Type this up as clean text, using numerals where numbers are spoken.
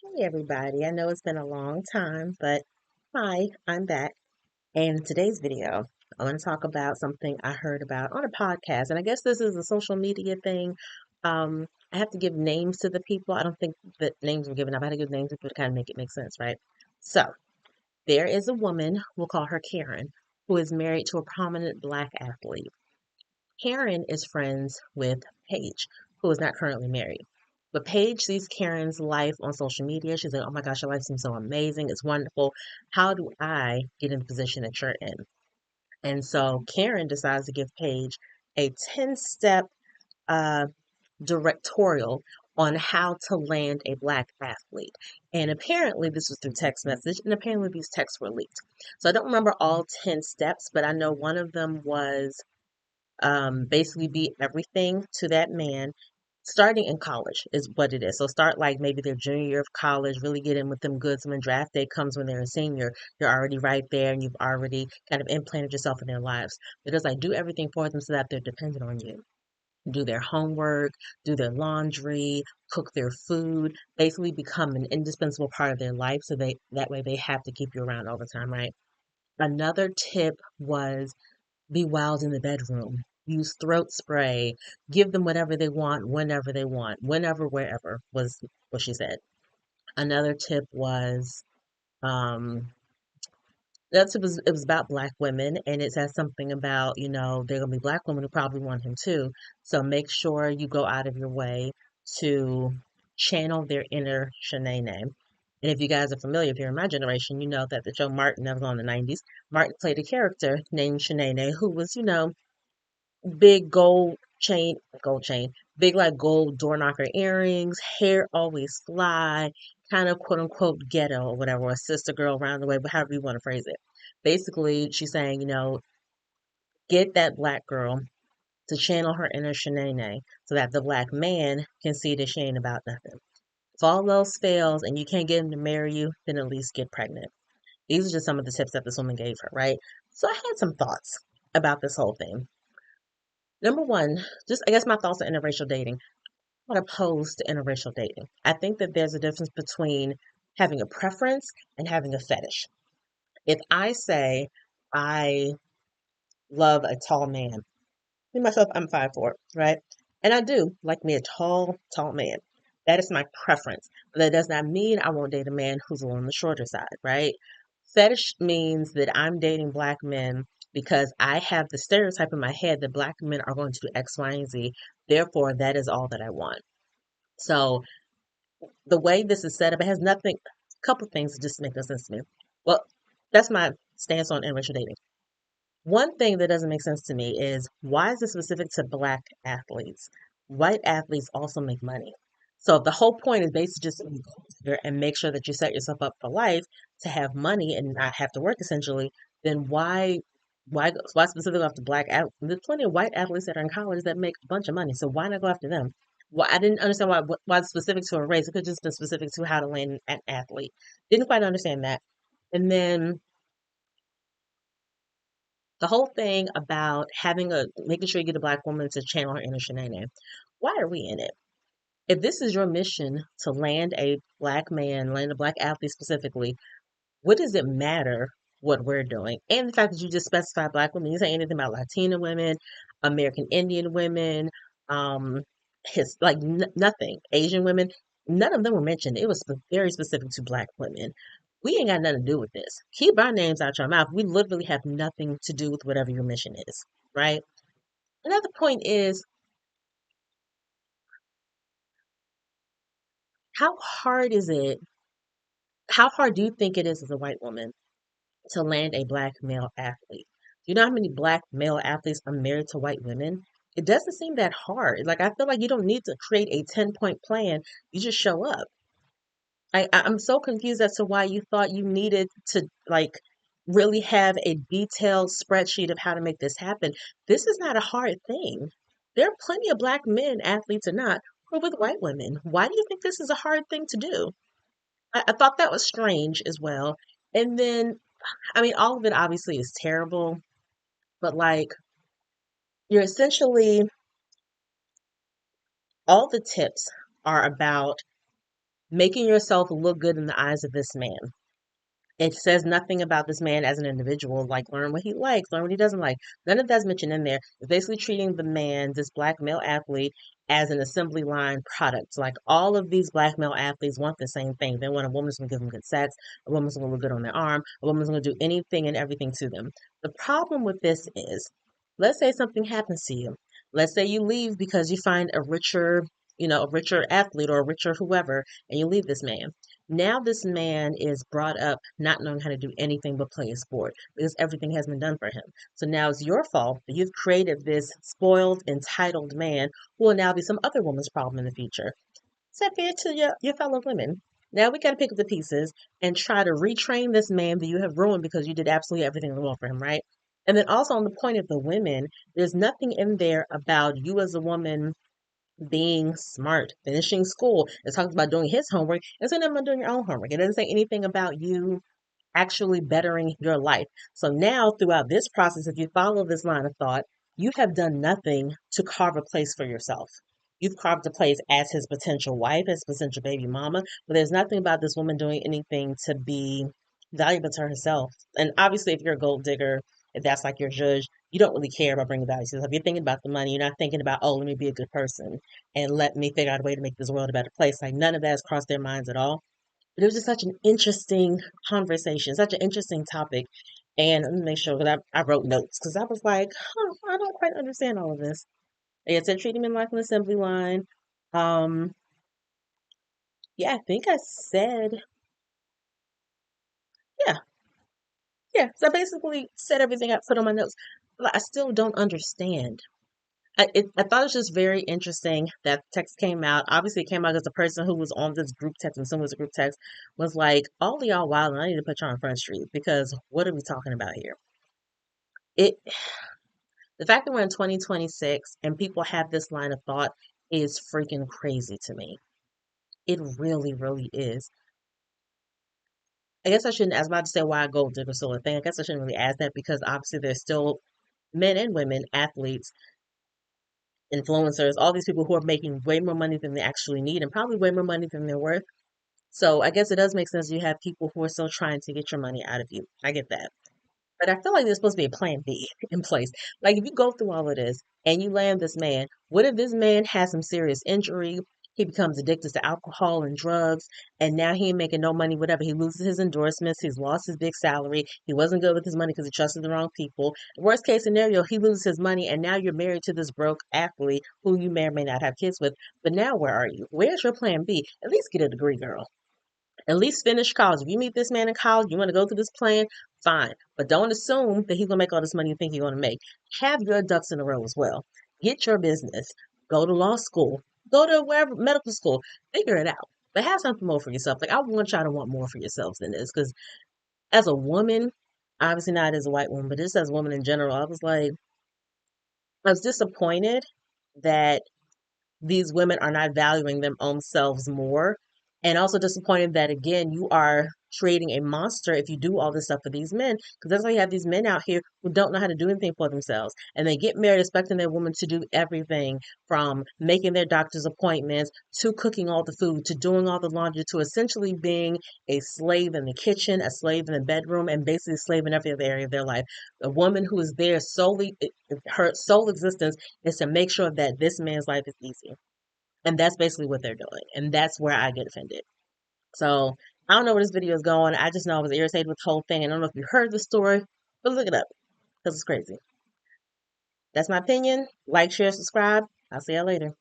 Hey everybody, I know it's been a long time, but hi, I'm back. And in today's video, I want to talk about something I heard about on a podcast. And I guess this is a social media thing. I have to give names to the people. I don't think that names were given up. I had to give names to people to kind of make it make sense, right? So there is a woman, we'll call her Karen, who is married to a prominent black athlete. Karen is friends with Paige, who is not currently married. But Paige sees Karen's life on social media. She's like, oh my gosh, your life seems so amazing. It's wonderful. How do I get in the position that you're in? And so Karen decides to give Paige a 10-step uh, directorial on how to land a black athlete. And apparently, this was through text message, and apparently, these texts were leaked. So I don't remember all 10 steps, but I know one of them was basically be everything to that man starting in college is what it is. So start like maybe their junior year of college, really get in with them goods. When draft day comes when they're a senior, you're already right there and you've already kind of implanted yourself in their lives. Because like do everything for them so that they're dependent on you. Do their homework, do their laundry, cook their food, basically become an indispensable part of their life so they that way they have to keep you around all the time, right? Another tip was be wild in the bedroom. Use throat spray. Give them whatever they want, whenever they want, whenever, wherever was what she said. Another tip was that it was about black women and it says something about, there are gonna be black women who probably want him too. So make sure you go out of your way to channel their inner Shanae. And if you guys are familiar, if you're in my generation, you know that the show Martin that was on the 90s, Martin played a character named Shanae who was, big gold chain, big like gold door knocker earrings, hair always fly, kind of quote unquote ghetto or whatever, or sister girl around the way, but however you want to phrase it. Basically, she's saying, get that black girl to channel her inner Shanae so that the black man can see that she ain't about nothing. If all else fails and you can't get him to marry you, then at least get pregnant. These are just some of the tips that this woman gave her, right? So I had some thoughts about this whole thing. Number one, just I guess my thoughts on interracial dating. I'm not opposed to interracial dating. I think that there's a difference between having a preference and having a fetish. If I say I love a tall man, me myself, I'm 5'4", right? And I do like me a tall man. That is my preference. But that does not mean I won't date a man who's a little on the shorter side, right? Fetish means that I'm dating black men because I have the stereotype in my head that black men are going to do X, Y, and Z. Therefore, that is all that I want. So the way this is set up, it has nothing, a couple things that just make no sense to me. Well, that's my stance on interracial dating. One thing that doesn't make sense to me is why is this specific to black athletes? White athletes also make money. So if the whole point is basically just to be closer and make sure that you set yourself up for life to have money and not have to work essentially, then why specifically after black athletes? There's plenty of white athletes that are in college that make a bunch of money. So why not go after them? Well, I didn't understand why it's specific to a race. It could just been specific to how to land an athlete. Didn't quite understand that. And then the whole thing about making sure you get a black woman to channel her inner Shanae. Why are we in it? If this is your mission to land a black man, land a black athlete specifically, what does it matter what we're doing? And the fact that you just specify black women, you say anything about Latina women, American Indian women, um, nothing, Asian women, none of them were mentioned. It was very specific to black women. We ain't got nothing to do with this. Keep our names out your mouth. We literally have nothing to do with whatever your mission is, right? Another point is how hard is it? How hard do you think it is as a white woman to land a black male athlete? Do you know how many black male athletes are married to white women? It doesn't seem that hard. Like I feel like you don't need to create a 10-point plan. You just show up. I'm so confused as to why you thought you needed to like really have a detailed spreadsheet of how to make this happen. This is not a hard thing. There are plenty of black men, athletes or not, who are with white women. Why do you think this is a hard thing to do? I thought that was strange as well. And then, I mean, all of it obviously is terrible, but like, you're essentially, all the tips are about making yourself look good in the eyes of this man. It says nothing about this man as an individual, like learn what he likes, learn what he doesn't like. None of that's mentioned in there. It's basically treating the man, this black male athlete, as an assembly line product. Like all of these black male athletes want the same thing. They want a woman's gonna give them good sex, a woman's gonna look good on their arm, a woman's gonna do anything and everything to them. The problem with this is, let's say something happens to you. Let's say you leave because you find a richer, a richer athlete or a richer whoever, and you leave this man. Now this man is brought up not knowing how to do anything but play a sport because everything has been done for him. So now it's your fault that you've created this spoiled, entitled man who will now be some other woman's problem in the future. Set fair to your fellow women. Now we got to pick up the pieces and try to retrain this man that you have ruined because you did absolutely everything wrong for him, right? And then also on the point of the women, there's nothing in there about you as a woman being smart, finishing school. It talks about doing his homework. It's nothing about doing your own homework. It doesn't say anything about you actually bettering your life. So now, throughout this process, if you follow this line of thought, you have done nothing to carve a place for yourself. You've carved a place as his potential wife, as potential baby mama, but there's nothing about this woman doing anything to be valuable to herself. And obviously, if you're a gold digger, if that's like your judge, you don't really care about bringing value to yourself. You're thinking about the money. You're not thinking about, oh, let me be a good person and let me figure out a way to make this world a better place. Like none of that has crossed their minds at all. But it was just such an interesting conversation, such an interesting topic. And let me make sure that I wrote notes because I was like, huh, I don't quite understand all of this. It said treat him in like an assembly line. Um, yeah, I think I said, yeah, yeah. So I basically said everything I put on my notes. But I still don't understand. I thought it was just very interesting that text came out. Obviously, it came out because the person who was on this group text, and someone was a group text, was like, all of y'all wild, and I need to put y'all on Front Street because what are we talking about here? It The fact that we're in 2026 and people have this line of thought is freaking crazy to me. It really, really is. I guess I shouldn't, I was about to say why gold digger still a thing. I guess I shouldn't really ask that because obviously there's still men and women, athletes, influencers, all these people who are making way more money than they actually need and probably way more money than they're worth. So I guess it does make sense you have people who are still trying to get your money out of you. I get that. But I feel like there's supposed to be a plan B in place. Like if you go through all of this and you land this man, what if this man has some serious injury? He becomes addicted to alcohol and drugs, and now he ain't making no money, whatever. He loses his endorsements. He's lost his big salary. He wasn't good with his money because he trusted the wrong people. Worst case scenario, he loses his money, and now you're married to this broke athlete who you may or may not have kids with. But now where are you? Where's your plan B? At least get a degree, girl. At least finish college. If you meet this man in college, you want to go through this plan, fine. But don't assume that he's gonna make all this money you think you're gonna make. Have your ducks in a row as well. Get your business. Go to law school. Go to wherever medical school. Figure it out. But have something more for yourself. Like I want y'all to want more for yourselves than this. Because as a woman, obviously not as a white woman, but just as a woman in general, I was disappointed that these women are not valuing their own selves more. And also disappointed that again, you are creating a monster if you do all this stuff for these men. Because that's why you have these men out here who don't know how to do anything for themselves. And they get married expecting their woman to do everything from making their doctor's appointments to cooking all the food to doing all the laundry to essentially being a slave in the kitchen, a slave in the bedroom, and basically a slave in every other area of their life. A woman who is there solely, her sole existence is to make sure that this man's life is easy. And that's basically what they're doing. And that's where I get offended. So I don't know where this video is going. I just know I was irritated with the whole thing. And I don't know if you heard the story, but look it up because it's crazy. That's my opinion. Like, share, subscribe. I'll see y'all later.